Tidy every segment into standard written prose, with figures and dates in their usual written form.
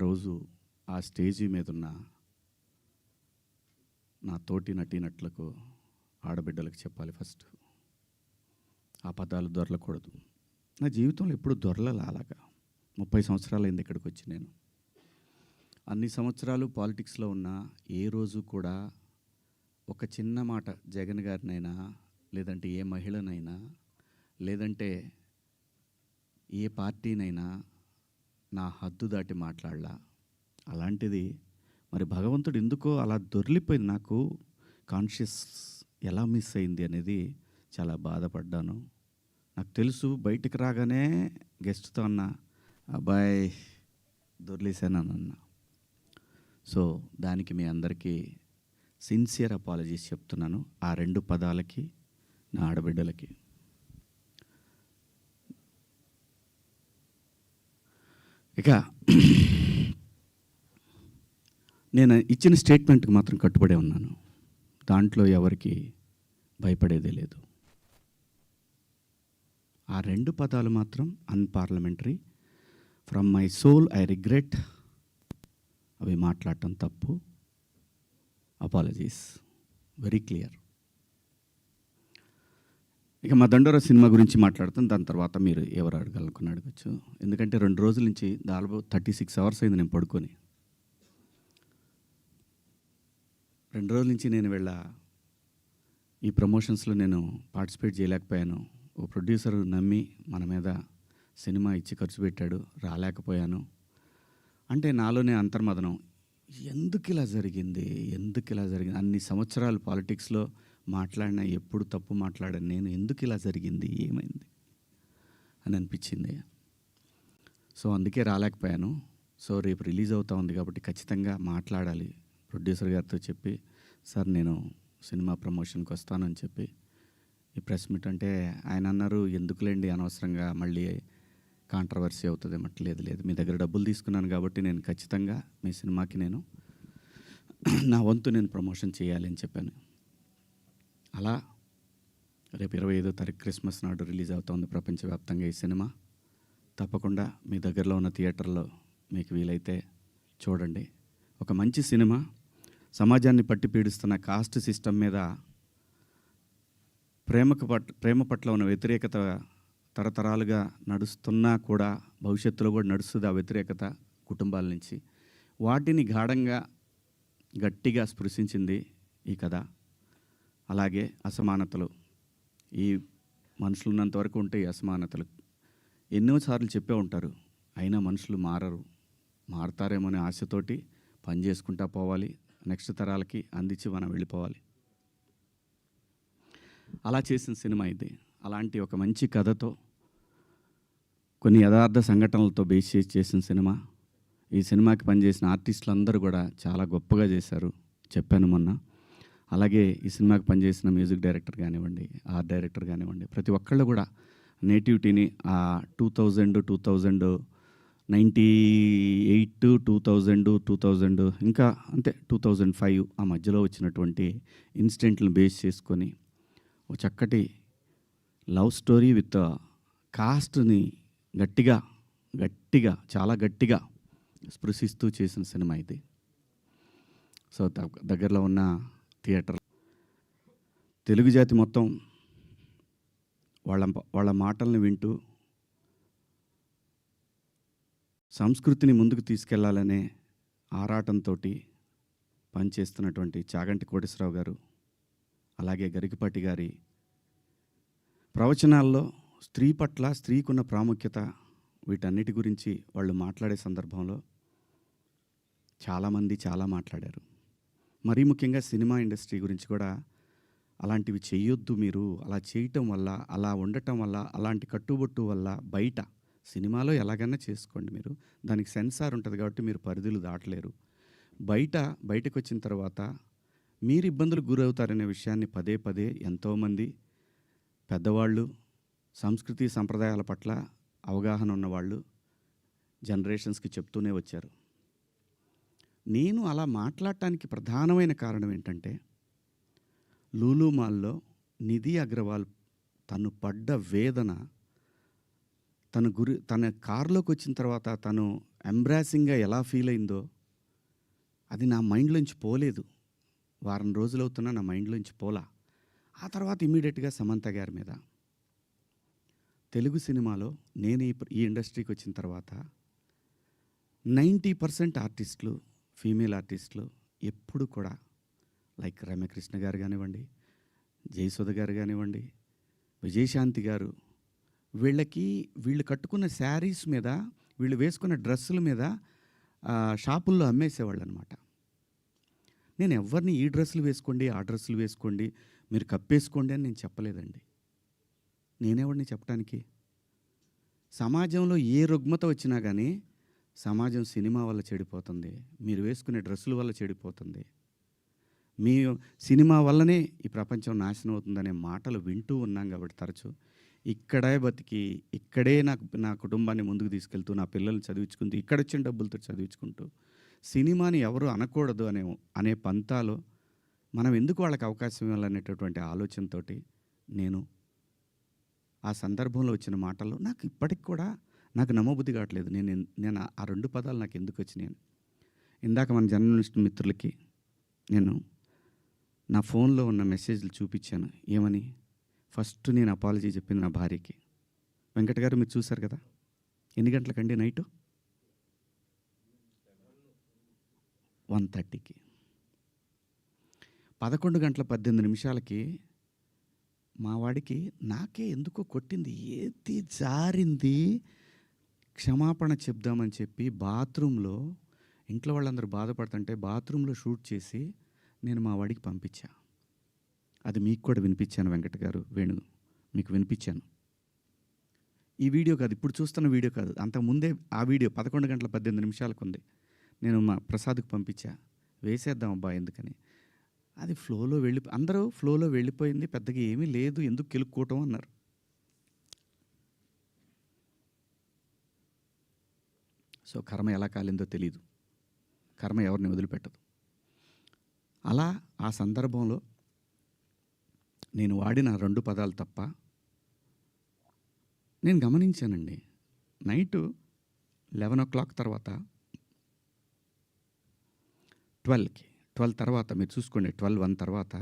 రోజు ఆ స్టేజీ మీద ఉన్న నా తోటి నటీనటులకు, ఆడబిడ్డలకు చెప్పాలి ఫస్ట్. ఆ పదాలు దొరలకూడదు. నా జీవితంలో ఎప్పుడు దొరలలా అలాగా. 30 సంవత్సరాలైంది ఇక్కడికి వచ్చి నేను. అన్ని సంవత్సరాలు పాలిటిక్స్లో ఉన్న ఏ రోజు కూడా ఒక చిన్న మాట జగన్ గారినైనా, లేదంటే ఏ మహిళనైనా, లేదంటే ఏ పార్టీనైనా నా హద్దు దాటి మాట్లాడలా. అలాంటిది మరి భగవంతుడు ఎందుకో అలా దొర్లిపోయింది. నాకు కాన్షియస్ ఎలా మిస్ అయింది అనేది చాలా బాధపడ్డాను. నాకు తెలుసు బయటికి రాగానే గెస్ట్తో అన్న అబ్బాయి దొర్లేసానన్న. సో దానికి మీ అందరికీ సిన్సియర్ అపాలజీస్ చెప్తున్నాను. ఆ 2 పదాలకి, నా ఆడబిడ్డలకి. ఇక నేను ఇచ్చిన స్టేట్మెంట్కి మాత్రం కట్టుబడే ఉన్నాను. దాంట్లో ఎవరికి భయపడేదే లేదు. ఆ 2 పదాలు మాత్రం unparliamentary. From my soul I regret. అవి మాట్లాడటం తప్పు. Apologies very clear. ఇక మా దండోరా సినిమా గురించి మాట్లాడుతాను. దాని తర్వాత మీరు ఎవరు అడగాలనుకుని అడగచ్చు. ఎందుకంటే 2 రోజుల నుంచి దాదాపు 36 అవర్స్ అయింది నేను పడుకొని. 2 రోజుల నుంచి నేను ఈ ప్రమోషన్స్లో నేను పార్టిసిపేట్ చేయలేకపోయాను. ఓ ప్రొడ్యూసర్ నమ్మి మన మీద సినిమా ఇచ్చి ఖర్చు పెట్టాడు, రాలేకపోయాను. అంటే నాలోనే అంతర్మదనం. ఎందుకు ఇలా జరిగింది? అన్ని సంవత్సరాలు పాలిటిక్స్లో మాట్లాడినా ఎప్పుడు తప్పు మాట్లాడాను నేను. ఎందుకు ఇలా జరిగింది? ఏమైంది అని అనిపించింది. సో అందుకే రాలేకపోయాను. సో రేపు రిలీజ్ అవుతా ఉంది కాబట్టి ఖచ్చితంగా మాట్లాడాలి. ప్రొడ్యూసర్ గారితో చెప్పి, సార్ నేను సినిమా ప్రమోషన్కి వస్తానని చెప్పి ఈ ప్రెస్ మీట్ అంటే ఆయన అన్నారు, ఎందుకులేండి అనవసరంగా మళ్ళీ కాంట్రవర్సీ అవుతుంది. లేదు మీ దగ్గర డబ్బులు తీసుకున్నాను కాబట్టి నేను ఖచ్చితంగా మీ సినిమాకి నేను నా వంతు నేను ప్రమోషన్ చేయాలి అని చెప్పాను. అలా రేపు 25వ తారీఖు క్రిస్మస్ నాడు రిలీజ్ అవుతుంది ప్రపంచవ్యాప్తంగా ఈ సినిమా. తప్పకుండా మీ దగ్గరలో ఉన్న థియేటర్లో మీకు వీలైతే చూడండి. ఒక మంచి సినిమా. సమాజాన్ని పట్టి పీడిస్తున్న కాస్ట్ సిస్టమ్ మీద ప్రేమ పట్ల ఉన్న వ్యతిరేకత తరతరాలుగా నడుస్తున్నా కూడా భవిష్యత్తులో కూడా నడుస్తుంది. ఆ వ్యతిరేకత కుటుంబాల నుంచి వాటిని గాఢంగా గట్టిగా స్పృశించింది ఈ కథ. అలాగే అసమానతలు, ఈ మనుషులు ఉన్నంత వరకు ఉంటాయి అసమానతలు. ఎన్నోసార్లు చెప్పే ఉంటారు, అయినా మనుషులు మారతారేమో అనే ఆశతోటి పని చేసుకుంటా పోవాలి. నెక్స్ట్ తరాలకి అందించి మనం వెళ్ళిపోవాలి. అలా చేసిన సినిమా ఇది. అలాంటి ఒక మంచి కథతో కొన్ని యథార్థ సంఘటనలతో బేస్ చేసిన సినిమా. ఈ సినిమాకి పనిచేసిన ఆర్టిస్టులు అందరూ కూడా చాలా గొప్పగా చేశారు, చెప్పాను మొన్న. అలాగే ఈ సినిమాకి పనిచేసిన మ్యూజిక్ డైరెక్టర్ కానివ్వండి, ఆర్ట్ డైరెక్టర్ కానివ్వండి, ప్రతి ఒక్కళ్ళు కూడా నేటివిటీని ఆ 1998, 2000 ఇంకా అంతే 2005 ఆ మధ్యలో వచ్చినటువంటి ఇన్సిడెంట్లను బేస్ చేసుకొని ఒక చక్కటి లవ్ స్టోరీ విత్ కాస్ట్ని గట్టిగా చాలా గట్టిగా స్పృశిస్తూ చేసిన సినిమా ఇది. సో దగ్గరలో ఉన్న థియేటర్ తెలుగు జాతి మొత్తం వాళ్ళ మాటల్ని వింటూ సంస్కృతిని ముందుకు తీసుకెళ్లాలనే ఆరాటంతో పనిచేస్తున్నటువంటి చాగంటి కోటేశ్వరరావు గారు, అలాగే గరికపాటి గారి ప్రవచనాల్లో స్త్రీ పట్ల, స్త్రీకున్న ప్రాముఖ్యత, వీటన్నిటి గురించి వాళ్ళు మాట్లాడే సందర్భంలో చాలామంది చాలా మాట్లాడారు. మరీ ముఖ్యంగా సినిమా ఇండస్ట్రీ గురించి కూడా అలాంటివి చేయొద్దు మీరు, అలా చేయటం వల్ల, అలా ఉండటం వల్ల, అలాంటి కట్టుబొట్టు వల్ల బయట సినిమాలో ఎలాగైనా చేసుకోండి మీరు, దానికి సెన్సార్ ఉంటుంది కాబట్టి మీరు పరిధులు దాటలేరు. బయటకు వచ్చిన తర్వాత మీరు ఇబ్బందులకు గురవుతారనే విషయాన్ని పదే ఎంతోమంది పెద్దవాళ్ళు, సంస్కృతి సంప్రదాయాల పట్ల అవగాహన ఉన్నవాళ్ళు జనరేషన్స్కి చెప్తూనే వచ్చారు. నేను అలా మాట్లాడటానికి ప్రధానమైన కారణం ఏంటంటే, లూలు మాల్లో నిధి అగర్వాల్ తను పడ్డ వేదన తన కారులోకి వచ్చిన తర్వాత తను ఎంబ్రాసింగ్గా ఎలా ఫీల్ అయిందో అది నా మైండ్లోంచి పోలేదు. వారం రోజులు అవుతున్నా నా మైండ్లోంచి పోలా. ఆ తర్వాత ఇమ్మీడియట్గా సమంత గారి మీద తెలుగు సినిమాలో నేను ఈ ఇండస్ట్రీకి వచ్చిన తర్వాత 90% ఆర్టిస్టులు, ఫీమేల్ ఆర్టిస్టులు ఎప్పుడు కూడా లైక్ రమ్యకృష్ణ గారు కానివ్వండి, జయసుధ గారు కానివ్వండి, విజయశాంతి గారు, వీళ్ళు కట్టుకున్న శారీస్ మీద, వీళ్ళు వేసుకున్న డ్రెస్సుల మీద షాపుల్లో అమ్మేసేవాళ్ళు అనమాట. నేను ఎవరిని ఈ డ్రెస్సులు వేసుకోండి, ఆ డ్రెస్సులు వేసుకోండి, మీరు కప్పేసుకోండి అని నేను చెప్పలేదండి. నేనెవరిని చెప్పడానికి? సమాజంలో ఏ రుగ్మత వచ్చినా కానీ సమాజం సినిమా వల్ల చెడిపోతుంది, మీరు వేసుకునే డ్రెస్సుల వల్ల చెడిపోతుంది, మీ సినిమా వల్లనే ఈ ప్రపంచం నాశనం అవుతుందనే మాటలు వింటూ ఉన్నాం. కాబట్టి తరచూ ఇక్కడే బతికి, ఇక్కడే నా కుటుంబాన్ని ముందుకు తీసుకెళ్తూ, నా పిల్లల్ని చదివించుకుంటూ, ఇక్కడొచ్చిన డబ్బులతో చదివించుకుంటూ, సినిమాని ఎవరు అనకూడదు అనే పంతాలో మనం ఎందుకు వాళ్ళకి అవకాశం ఇవ్వాలనేటటువంటి ఆలోచనతో నేను ఆ సందర్భంలో వచ్చిన మాటలు నాకు ఇప్పటికి కూడా నాకు నమ్మబుద్ధి కావట్లేదు. నేను ఆ 2 పదాలు నాకు ఎందుకు వచ్చినాయి. ఇందాక మన జర్నలిస్ట్ మిత్రులకి నేను నా ఫోన్లో ఉన్న మెసేజ్లు చూపించాను. ఏమని? ఫస్ట్ నేను అపాలజీ చెప్పింది నా భార్యకి. వెంకట గారు మీరు చూశారు కదా, ఎన్ని గంటలకండి? నైటు 1:30కి. 11:18 మా వాడికి నాకే ఎందుకో కొట్టింది, ఏది జారింది, క్షమాపణ చెప్దామని చెప్పి బాత్రూంలో, ఇంట్లో వాళ్ళందరూ బాధపడుతుంటే బాత్రూంలో షూట్ చేసి నేను మా వాడికి పంపించా. అది మీకు కూడా వినిపించాను వెంకట గారు, వేణు మీకు వినిపించాను. ఈ వీడియో కాదు, ఇప్పుడు చూస్తున్న వీడియో కాదు, అంతకుముందే ఆ వీడియో 11:18 ఉంది. నేను మా ప్రసాద్కి పంపించా, వేసేద్దాం అబ్బా ఎందుకని. అది అందరూ ఫ్లోలో వెళ్ళిపోయింది, పెద్దగా ఏమీ లేదు, ఎందుకు కెలుక్కోవటం అన్నారు. సో కర్మ ఎలా కాలిందో తెలీదు, కర్మ ఎవరిని వదిలిపెట్టదు. అలా ఆ సందర్భంలో నేను వాడిన 2 పదాలు తప్ప నేను గమనించానండి. నైటు 11 తర్వాత 12 తర్వాత మీరు చూసుకోండి, 12:01 తర్వాత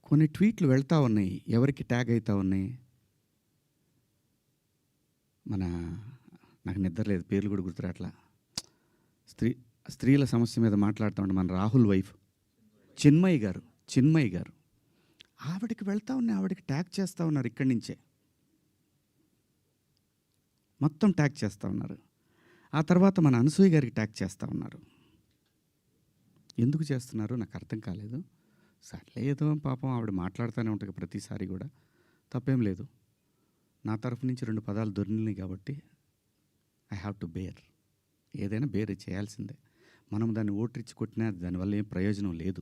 కొన్ని ట్వీట్లు వెళ్తూ ఉన్నాయి. ఎవరికి ట్యాగ్ అవుతూ ఉన్నాయి? నాకు నిద్ర లేదు, పేర్లు కూడా గుర్తురాట్లా. స్త్రీల సమస్య మీద మాట్లాడుతూ ఉంటే మన రాహుల్ వైఫ్ చిన్మయి గారు ఆవిడకి వెళ్తూ ఉన్నాయి, ఆవిడకి ట్యాగ్ చేస్తూ ఉన్నారు. ఇక్కడి నుంచే మొత్తం ట్యాగ్ చేస్తూ ఉన్నారు. ఆ తర్వాత మన అనసూయ గారికి ట్యాగ్ చేస్తూ ఉన్నారు. ఎందుకు చేస్తున్నారు నాకు అర్థం కాలేదు. సర్లే ఏదో పాపం ఆవిడ మాట్లాడుతూనే ఉంటుంది ప్రతిసారి కూడా, తప్పేం లేదు. నా తరఫు నుంచి 2 పదాలు దొరికినాయి కాబట్టి ఐ హ్యావ్ టు బేర్. ఏదైనా బేర్ చేయాల్సిందే. మనం దాన్ని ఓట్రిచ్చి కొట్టినా దానివల్ల ఏం ప్రయోజనం లేదు.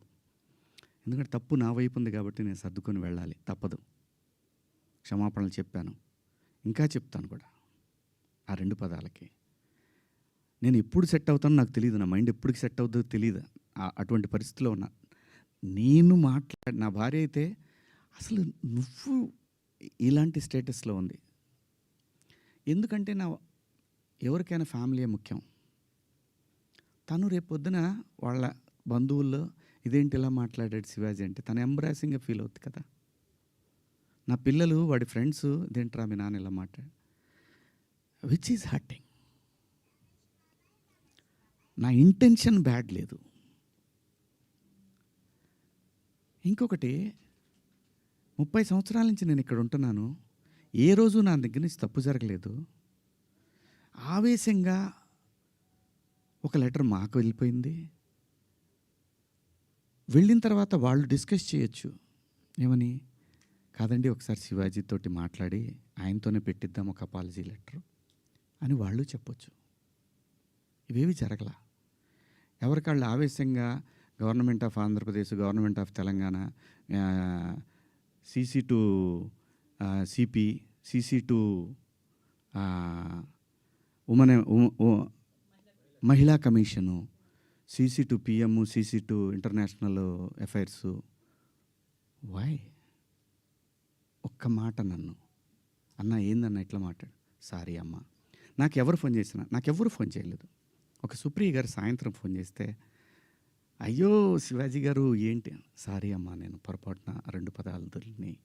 ఎందుకంటే తప్పు నా వైపు ఉంది కాబట్టి నేను సర్దుకొని వెళ్ళాలి, తప్పదు. క్షమాపణలు చెప్పాను, ఇంకా చెప్తాను కూడా. ఆ 2 పదాలకి నేను ఎప్పుడు సెట్ అవుతానో నాకు తెలియదు, నా మైండ్ ఎప్పటికి సెట్ అవుతుందో తెలియదు. అటువంటి పరిస్థితిలో ఉన్నా. నేను నా భార్య అయితే అసలు నువ్వు ఇలాంటి స్టేటస్లో ఉంది. ఎందుకంటే ఎవరికైనా ఫ్యామిలీయే ముఖ్యం. తను రేపొద్దున వాళ్ళ బంధువుల్లో ఇదేంటి ఇలా మాట్లాడాడు శివాజీ అంటే తను ఎంబ్రాసింగ్గా ఫీల్ అవుతుంది కదా. నా పిల్లలు వాడి ఫ్రెండ్స్ ఇదేంట్రా మీ నాన్న ఇలా మాట్లాడు, విచ్ ఈజ్ హర్టింగ్. నా ఇంటెన్షన్ బ్యాడ్ లేదు. ఇంకొకటి, 30 సంవత్సరాల నుంచి నేను ఇక్కడ ఉంటున్నాను, ఏ రోజు నా దగ్గర నుంచి తప్పు జరగలేదు. ఆవేశంగా ఒక లెటర్ మాకు వెళ్ళిపోయింది. వెళ్ళిన తర్వాత వాళ్ళు డిస్కస్ చేయొచ్చు, ఏమని, కాదండి ఒకసారి శివాజీతోటి మాట్లాడి ఆయనతోనే పెట్టిద్దాం ఒక అపాలజీ లెటర్ అని వాళ్ళు చెప్పొచ్చు. ఇవేవి జరగల. ఎవరికాళ్ళు ఆవేశంగా government of Andhra Pradesh, government of Telangana, CC to CP, CC to మహిళా commission, CC to PM, CC to international affairs. Why? ఒక్క మాట నన్ను అన్న ఏందన్న ఇట్లా మాట్లాడు. సారీ అమ్మ. నాకెవరు ఫోన్ చేసినా నాకెవ్వరు ఫోన్ చేయలేదు. ఒక సుప్రియ గారు సాయంత్రం ఫోన్ చేస్తే, అయ్యో శివాజీ గారు ఏంటి, సారీ అమ్మా నేను పొరపాటున 2 పదాలు దొరికినాయి.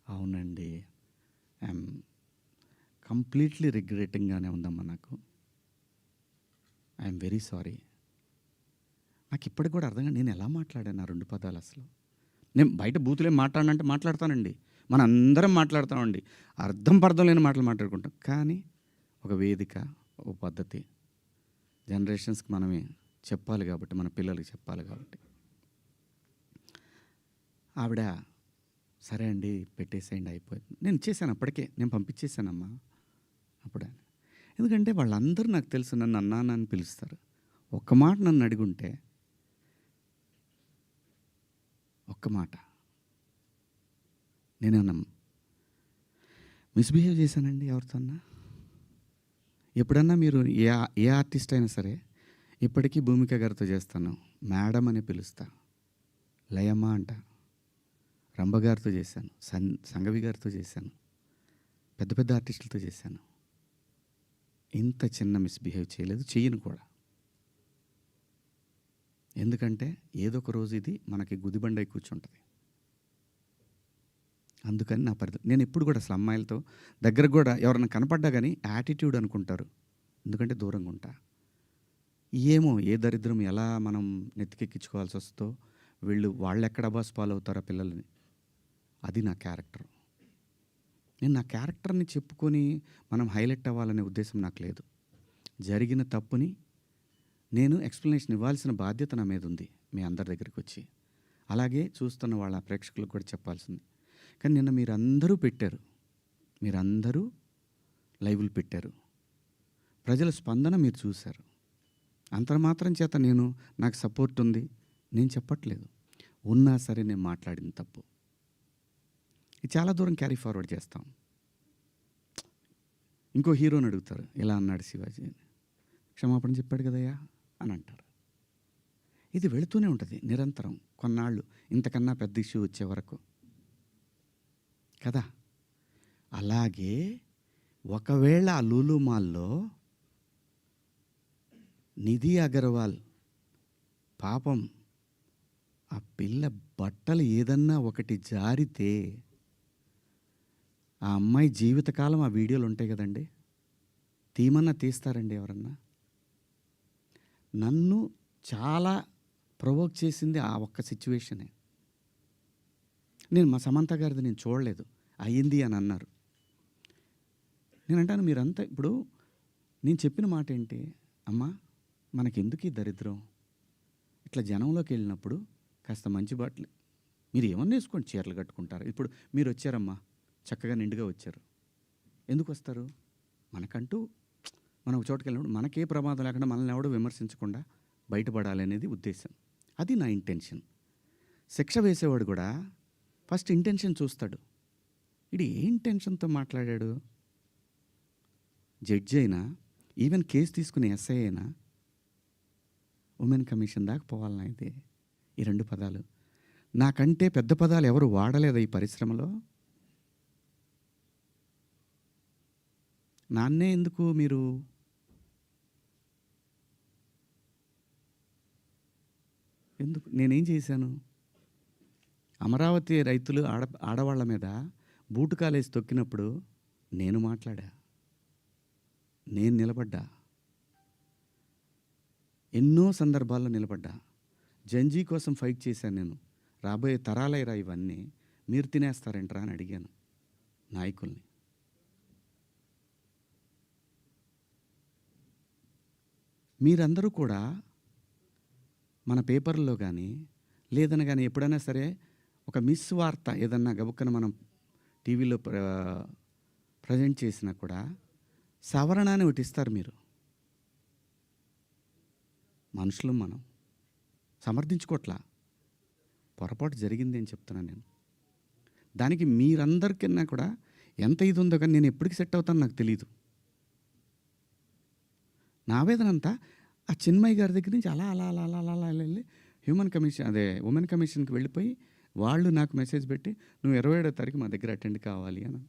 అవునండి, ఐఎమ్ కంప్లీట్లీ రిగ్రెటింగ్గానే ఉందమ్మా నాకు. I'm very sorry. నాకు ఇప్పటికి కూడా అర్థం కాదు నేను ఎలా మాట్లాడాను ఆ 2 పదాలు అసలు. నేను బయట బూతులేం మాట్లాడనంటే మాట్లాడతానండి, మన అందరం మాట్లాడతామండి, అర్థం పర్థం లేని మాటలు మాట్లాడుకుంటాం. కానీ ఒక వేదిక, ఒక పద్ధతి, జనరేషన్స్కి మనమే చెప్పాలి కాబట్టి, మన పిల్లలకి చెప్పాలి కాబట్టి. ఆవిడ సరే అండి పెట్టేసేయండి అయిపోయింది. నేను ఇచ్చేసాను అప్పటికే, నేను పంపించేసానమ్మా అప్పుడే. ఎందుకంటే వాళ్ళందరూ నాకు తెలుసు నన్ను అన్నాన్న అని పిలుస్తారు. ఒక్క మాట నన్ను అడుగుంటే, ఒక్క మాట నేనేమన్నా మిస్బిహేవ్ చేశానండి ఎవరితోన్నా? ఎప్పుడన్నా మీరు ఏ ఆర్టిస్ట్ అయినా సరే, ఇప్పటికీ భూమిక గారితో చేస్తాను, మేడం అని పిలుస్తా, లయమ్మ అంట. రంభ గారితో చేశాను, సంగవి గారితో చేశాను, పెద్ద పెద్ద ఆర్టిస్టులతో చేశాను. ఇంత చిన్న మిస్బిహేవ్ చేయలేదు, చెయ్యను కూడా. ఎందుకంటే ఏదో ఒక రోజు ఇది మనకి గుదిబండై కూర్చుంటుంది. అందుకని నా పరిధి నేను ఎప్పుడు కూడా అసలు అమ్మాయిలతో దగ్గర కూడా ఎవరైనా కనపడ్డా కానీ యాటిట్యూడ్ అనుకుంటారు, ఎందుకంటే దూరంగా ఉంటా. ఏమో ఏ దరిద్రం ఎలా మనం నెత్తికెక్కించుకోవాల్సి వస్తుందో, వాళ్ళు ఎక్కడ అబాస్ పాలవుతారో పిల్లల్ని, అది నా క్యారెక్టర్. నేను నా క్యారెక్టర్ని చెప్పుకొని మనం హైలైట్ అవ్వాలనే ఉద్దేశం నాకు లేదు. జరిగిన తప్పుని నేను ఎక్స్ప్లెనేషన్ ఇవ్వాల్సిన బాధ్యత నా మీద ఉంది మీ అందరి దగ్గరికి వచ్చి, అలాగే చూస్తున్న వాళ్ళ ప్రేక్షకులకు కూడా చెప్పాల్సింది. కానీ నిన్న మీరందరూ పెట్టారు, మీరందరూ లైవ్లు పెట్టారు, ప్రజల స్పందన మీరు చూశారు. అంతర్మాత్రం చేత నాకు సపోర్ట్ ఉంది నేను చెప్పట్లేదు. ఉన్నా సరే నేను మాట్లాడిన తప్పు ఇది చాలా దూరం క్యారీ ఫార్వర్డ్ చేస్తాం. ఇంకో హీరోని అడుగుతారు, ఇలా అన్నాడు శివాజీ అని, క్షమాపణ చెప్పాడు కదయ్యా అని అంటారు. ఇది వెళుతూనే ఉంటుంది నిరంతరం, కొన్నాళ్ళు ఇంతకన్నా పెద్ద ఇష్యూ వచ్చే వరకు కదా. అలాగే ఒకవేళ ఆ లూలు మాల్లో నిధి అగర్వాల్ పాపం ఆ పిల్ల బట్టలు ఏదన్నా ఒకటి జారితే ఆ అమ్మాయి జీవితకాలం ఆ వీడియోలు ఉంటాయి కదండి, తీమన్నా తీస్తారండి ఎవరన్నా? నన్ను చాలా ప్రొవోక్ చేసింది ఆ ఒక్క సిచ్యువేషనే. నేను మా సమంత గారిది నేను చూడలేదు, అయ్యింది అని అన్నారు. నేను అంటాను మీరంతా ఇప్పుడు నేను చెప్పిన మాట ఏంటి, అమ్మా మనకెందుకు ఈ దరిద్రం, ఇట్లా జనంలోకి వెళ్ళినప్పుడు కాస్త మంచి బట్టలు మీరు ఏమన్నా వేసుకోండి, చీరలు కట్టుకుంటారు. ఇప్పుడు మీరు వచ్చారమ్మా, చక్కగా నిండుగా వచ్చారు, ఎందుకు వస్తారు? మనకంటూ మనం ఒక చోటుకి వెళ్ళినప్పుడు మనకే ప్రమాదం లేకుండా మనల్ని ఎవడో విమర్శించకుండా బయటపడాలి అనేది ఉద్దేశం. అది నా ఇంటెన్షన్. శిక్ష వేసేవాడు కూడా ఫస్ట్ ఇంటెన్షన్ చూస్తాడు, ఇది ఏ ఇంటెన్షన్తో మాట్లాడాడు. జడ్జి అయినా, ఈవెన్ కేసు తీసుకునే ఎస్ఐ అయినా ఉమెన్ కమిషన్ దాకా పోవాలన్నా ఇది ఈ 2 పదాలు. నాకంటే పెద్ద పదాలు ఎవరు వాడలేదా ఈ పరిశ్రమలో? నాన్నే ఎందుకు మీరు ఎందుకు నేనేం చేశాను? అమరావతి రైతులు ఆడవాళ్ళ మీద బూటు కాలేసి తొక్కినప్పుడు నేను మాట్లాడా, నేను నిలబడ్డా, ఎన్నో సందర్భాల్లో నిలబడ్డా. జంజీ కోసం ఫైట్ చేశాను నేను. రాబోయే తరాలైరా ఇవన్నీ, మీరు తినేస్తారేంట్రా అని అడిగాను నాయకుల్ని. మీరందరూ కూడా మన పేపర్లో కానీ లేదని కానీ ఎప్పుడైనా సరే ఒక మిస్ వార్త ఏదన్నా గబుక్కన మనం టీవీలో ప్రజెంట్ చేసినా కూడా సవరణ అని ఒకటి ఇస్తారు. మీరు మనుషులు, మనం సమర్థించుకోవట్లా, పొరపాటు జరిగింది అని చెప్తున్నాను నేను. దానికి మీరందరికన్నా కూడా ఎంత ఇది ఉందో కానీ నేను ఎప్పటికి సెట్ అవుతానో నాకు తెలీదు. నా వేదన అంతా ఆ చిన్మయ్య గారి దగ్గర నుంచి అలా అలా అలా అలా అలా అలా వెళ్ళి ఉమెన్ కమిషన్కి వెళ్ళిపోయి వాళ్ళు నాకు మెసేజ్ పెట్టి నువ్వు 27వ తారీఖు మా దగ్గర అటెండ్ కావాలి అని.